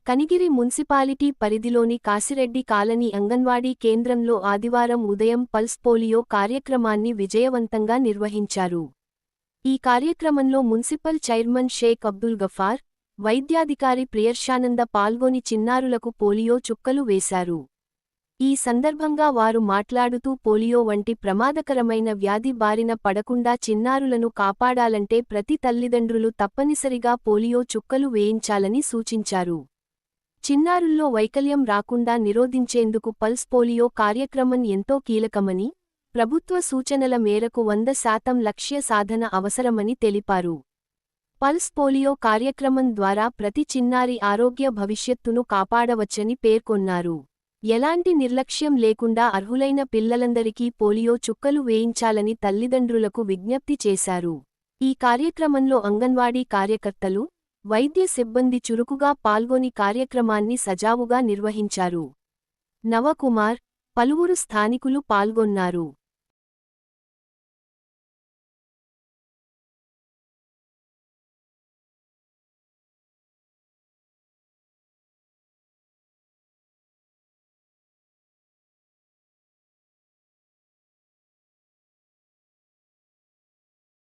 Kanigiri municipality పరిధిలోని Kasireddy colony anganwadi కేంద్రంలో ఆదివారం ఉదయం పల్స్ పోలియో కార్యక్రమాన్ని విజయవంతంగా నిర్వహించారు. ఈ కార్యక్రమంలో మున్సిపల్ చైర్మన్ షేక్ అబ్దుల్ గఫార్, వైద్యాధికారి ప్రియర్షానంద పాల్గొని చిన్నారులకు పోలియో చుక్కలు వేశారు. ఈ సందర్భంగా వారు మాట్లాడుతూ పోలియో వంటి ప్రమాదకరమైన వ్యాధి బారిన పడకుండా చిన్నారులను కాపాడాలంటే ప్రతి తల్లిదండ్రులు తప్పనిసరిగా పోలియో చుక్కలు వేయించాలని సూచించారు. చిన్నారుల్లో వైకల్యం రాకుండా నిరోధించేందుకు పల్స్ పోలియో కార్యక్రమం ఎంతో కీలకమని, ప్రభుత్వ సూచనల మేరకు 100% లక్ష్య సాధన అవసరమని తెలిపారు. పల్స్ పోలియో కార్యక్రమం ద్వారా ప్రతి చిన్నారి ఆరోగ్య భవిష్యత్తును కాపాడవచ్చని పేర్కొన్నారు. ఎలాంటి నిర్లక్ష్యం లేకుండా అర్హులైన పిల్లలందరికీ పోలియో చుక్కలు వేయించాలని తల్లిదండ్రులకు విజ్ఞప్తి చేశారు. ఈ కార్యక్రమంలో అంగన్వాడీ కార్యకర్తలు, వైద్య సిబ్బంది చురుకుగా పాల్గొని కార్యక్రమాన్ని సజావుగా నిర్వహించారు. నవకుమార్, పలువురు స్థానికులు పాల్గొన్నారు.